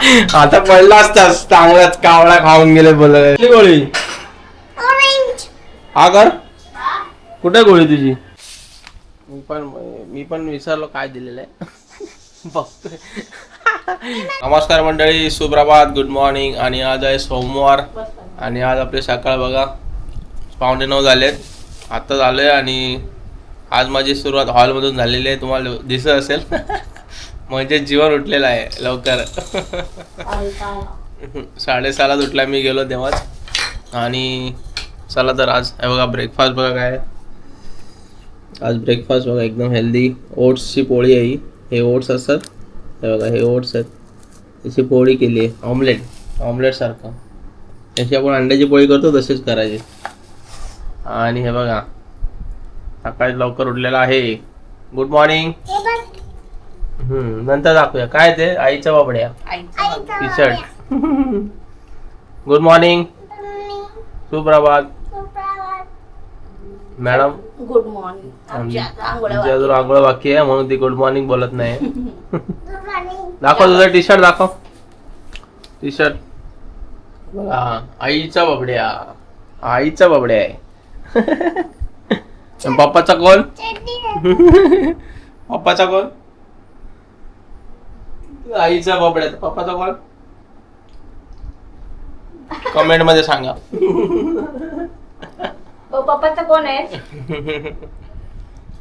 आता पडला असतास चांगलाच कावळा खाऊन गेले बोलत गोळी हा कर कुठे गोळी तुझी मी पण विसरलो काय दिलेलं आहे बघतोय. नमस्कार मंडळी, सुप्रभात, गुड मॉर्निंग. आणि आज आहे सोमवार आणि आज आपले सकाळ बघा 9:15 झालेत. आता झालोय आणि आज माझी सुरुवात हॉलमधून झालेली आहे, तुम्हाला दिसत असेल. म्हणजे जीवन उठलेलं आहे लवकर. 6:30ला उठला मी, गेलो तेव्हाच. आणि चला तर आज हे बघा ब्रेकफास्ट बघा काय. आज ब्रेकफास्ट बघा एकदम हेल्दी. ओट्सची पोळी आहे. हे ओट्स असतात, हे बघा हे ओट्स आहेत, त्याची पोळी केली आहे. ऑमलेट सारखं त्याची आपण अंड्याची पोळी करतो तसेच करायची. आणि हे बघा सकाळी लवकर उठलेला आहे. Good morning. नंतर दाखवूया काय ते आईच्या बाबड्या टी शर्ट. गुड मॉर्निंग, सुप्रभात मॅडम. Good morning. आमची अजून आंघोळ बाकी आहे म्हणून ती गुड मॉर्निंग बोलत नाही. दाखव तुझा टी शर्ट, दाखव टी शर्ट. बघा आईचा बाबड्या, आईचा बाबड्या आहे. पप्पाचा कोण? पप्पाचा कोण? आईचा बाबड्या, पप्पाचा कोण? कमेंट मध्ये सांगा. पप्पाचा कोण आहे?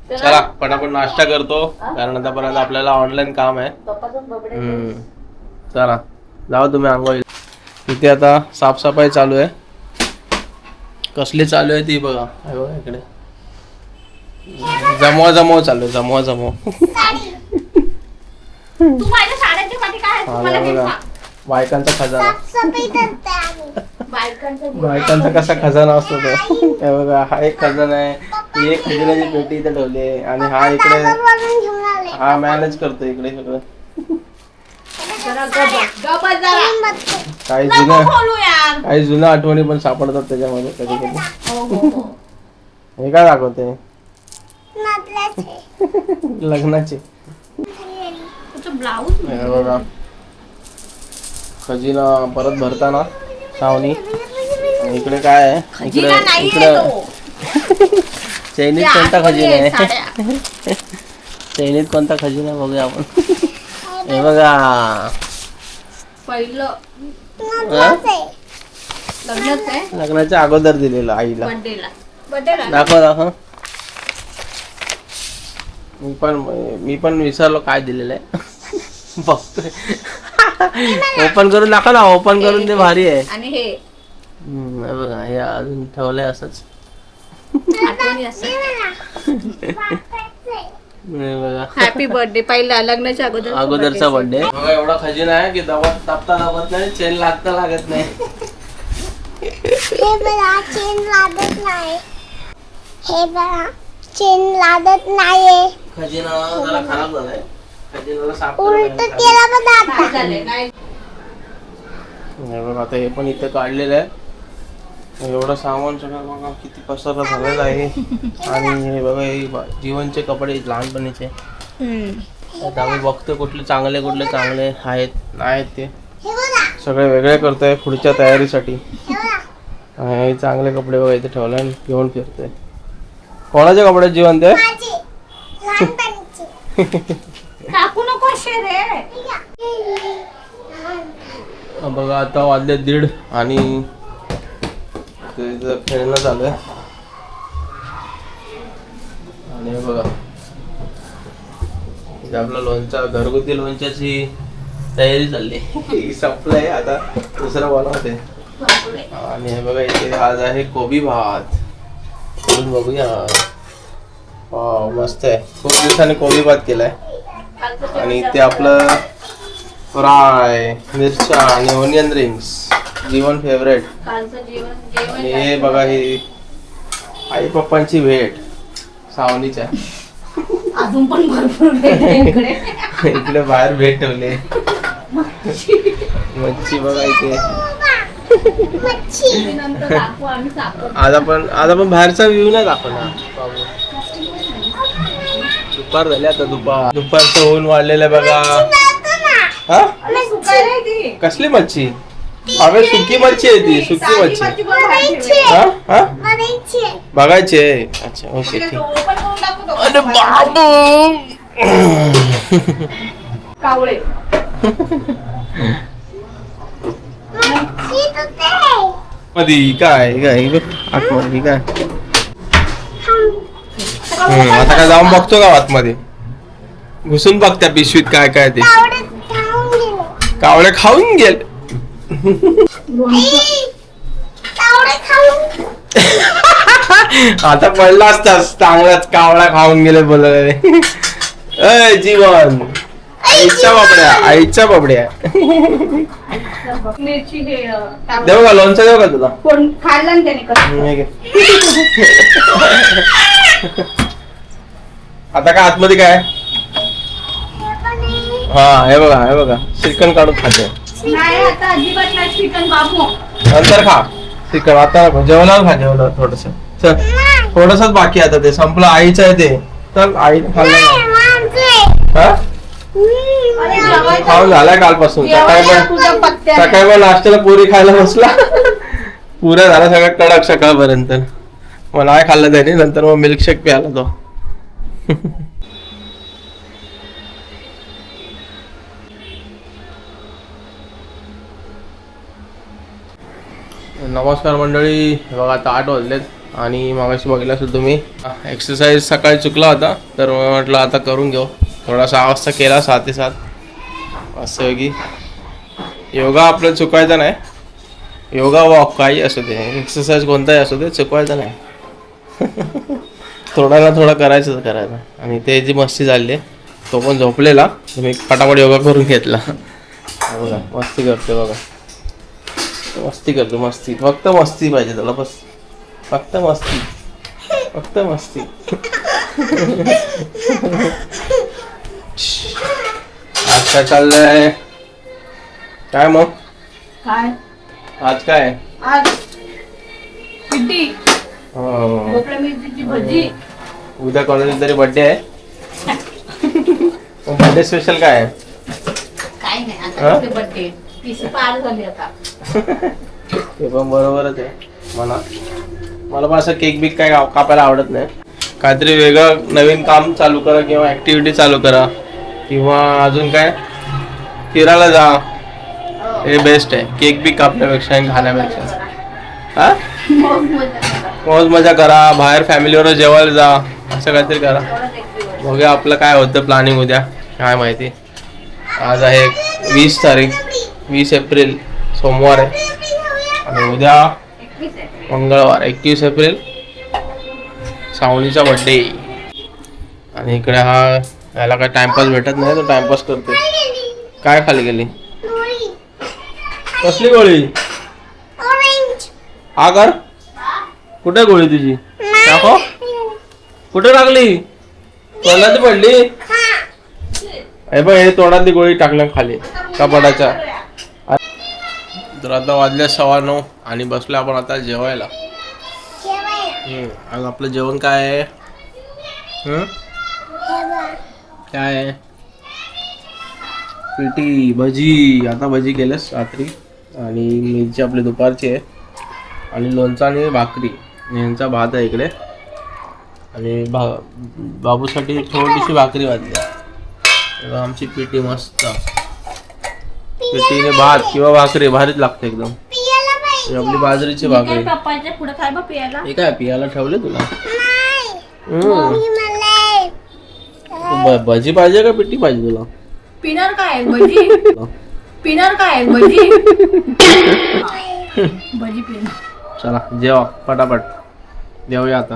चला पटापट नाश्ता करतो कारण आतापर्यंत आपल्याला ऑनलाईन काम आहे. चला जाऊ तुम्ही आंघोळ. इथे आता साफसफाई चालू आहे. कसली चालू आहे ती बघा. बघा इकडे जमवा चालू आहे, जमवा. बघा बायकांचा खजाना. बायकांचा कसा खजाना असतो तो. हे बघा हा एक खजाना आहे. ही एक खजिन्याची पेटी इथे ठेवली आहे आणि हा इकडे हा मॅनेज करतो इकडे सगळं. काही जुन्या आठवणी पण सापडतात त्याच्यामध्ये कधी कधी. हे काय दाखवते? लग्नाचे. बघा खजिना परत भरताना सावनी. इकडे काय आहे? इकडे चैनीत कोणता खजिना आहे? चैनीत कोणता खजिना बघूया आपण. हे बघा पहिलं लग्नाच्या अगोदर दिलेलं आईला. दाखव. मी पण विसरलो काय दिलेलं आहे. बघतोय. ओपन करून दाखव ना. ओपन करून ते भारी आहे. आणि हे बघा हे अजून ठेवलंय असंच. Happy birthday. पहिला लग्नाच्या अगोदरचा बर्थडे. बघा एवढा खजिना आहे की दाबता नाही, चेन लागत नाही. चेन लागत नाही. खजिना जरा खराब झालाय. खजिनाला साफ आता हे पण इथे काढलेलं आहे. एवढं सामान सगळं बघा किती पसरला झालेला आहे. आणि हे बघा हे जीवनचे कपडे लहानपणीचे. आता आम्ही बघतोय कुठले चांगले आहेत नाहीत ते सगळे वेगळे करतोय पुढच्या तयारीसाठी. हे चांगले कपडे बघा इथे ठेवले घेऊन फिरतोय. कोणाचे कपडे जीवन ते? टाकू नको रे. बघा आता वाजले 1:30 आणि खेळणं चालू आहे. आणि बघा आपला लोणचा, घरगुती लोणच्याची तयारी चालली. संपलंय आता दुसरं बनवते. आणि हे बघा इथे आज आहे कोबी भात. बघूया. मस्त आहे. खूप दिवसांनी कोबी भात केलाय. आणि ते आपलं फ्राय, मिरच्या आणि ओनियन रिंग्स जीवन फेवरेट. आणि हे बघा ही आई पप्पांची भेट सावनीच्या. अजून पण भरपूर इकडे बाहेर भेट ठेवले. मच्छी बघा इथे. आज आपण बाहेरचा व्ह्यू नाही दाखवणार. दुपार झाली आता. दुपारचं ऊन वाढलेलं बघा. कसली मच्छी? अगं सुकी मच्छी आहे ती, सुकी मच्छी. मच्छी पण बाहेर ठेवली. हा हा बघायची आहे. बघायची आहे. अच्छा ओके तिला ठीक. तो open करून दाखव तो. अरे बाबू कावळे. मच्छी तर ते. मध्ये काय काय आतमध्ये काय? आता काय जाऊन बघतो का आतमध्ये? घुसून बघ त्या पिशवीत काय काय ते. कावडे खाऊन गेले. कावळे खाऊन गेले. कावडे खाऊन. आता पडला असतास चांगलाच कावळा खाऊन गेले बोलले. अय जीवन आईच्या बाबड्या मिरची हे टाकून. देऊ का लोणचं देऊ का तुला? कोण खाल्लं ना त्याने कसं? हे घे. आता काय आतमध्ये काय? हा हे बघा चिकन काढून खाते. नाही आता अजिबात नाही चिकन बाबू. नंतर खा चिकन. आता जेवणावर थोडस थोडसच बाकी आता ते संपलं. आईचं आहे ते तर आईने खाल्लं हा खाऊन झालाय कालपासून. सकाळी पण नाश्त्याला पुरी खायला बसला. पुऱ्या झाला सगळं कडक सकाळपर्यंत. मग नाही खाल्लं त्याने. नंतर मग मिल्कशेक प्यायला तो. नमस्कार मंडळी. बघा आता 8 वाजलेत आणि मागाशी बघितलं असेल तुम्ही एक्सरसाइज सकाळी चुकला होता तर म्हटलं आता करून घेऊ. थोडा 6 वाजता केला 6 ते 7 असं की योगा आपल्याला चुकायचा नाही. योगा वॉक काही असू दे एक्सरसाइज कोणताही असू दे चुकवायचा नाही. थोडा ना थोडा करायचं. आणि ते जी मस्ती झाली तो पण झोपलेला मी फटाफट योगा करून घेतला. बघा मस्ती करते बघा. मस्ती करतो मस्ती. फक्त मस्ती पाहिजे त्याला बस. फक्त मस्ती. आज काय चाललंय? काय मग काय आज काय? आज पिठी हो. भोपळ्या मिरचीची भजी. उद्या कोणाचा तरी बर्थडे आहे. बर्थडे स्पेशल काय आहे? काय नाही हा? आता बर्थडे पिशी पार झाली आता. ते पण बरोबरच आहे. मला पण असं केक बिक काय कापायला आवडत नाही. काहीतरी वेगळं नवीन काम चालू करा किंवा ऍक्टिव्हिटी चालू करा किंवा अजून काय फिरायला जा. हे बेस्ट आहे केक बिक कापण्यापेक्षा आणि खाण्यापेक्षा. हा मौज मजा करा. बाहेर फॅमिलीवर जेवायला जा. असं काहीतरी करा. बघूया आपलं काय होतं प्लॅनिंग उद्या. काय माहिती. आज आहे 20 तारीख 20 एप्रिल सोमवार आहे आणि उद्या मंगळवार 21 एप्रिल सावनीचा बर्थडे. आणि इकडे याला काय टाइमपास भेटत नाही तो टाइमपास करतो. काय खाली गेली? कसली गोळी? हा कर. कुठे गोळी तुझी? दाखव. कुठे टाकली? तोंडात पडली. हे बघ हे तोंडातली गोळी टाकल्या खाली कपाटाच्या. तर आता वाजल्या 9:15 आणि बसलो आपण आता जेवायला. आज आपलं जेवण काय आहे? काय आहे? पिठी भजी. आता भजी केलंस रात्री आणि मिरची आपली दुपारची आहे आणि लोणचा आणि भाकरी. यांचा भात आहे इकडे आणि बाबूसाठी थोडीशी भाकरी वाजली. आमची पिठी मस्त. पिठीने भात किंवा भाकरी भारीच लागते एकदम. ही आपली बाजरीची भाकरी. पुढे काय बा पियाला? हे काय पियाला ठेवले तुला? भजी पाहिजे का पिठी पाहिजे तुला? पिणार काय भजी? पिणार काय भजी? भजी पिणार. चला जेवा पटापट. जेवूया आता.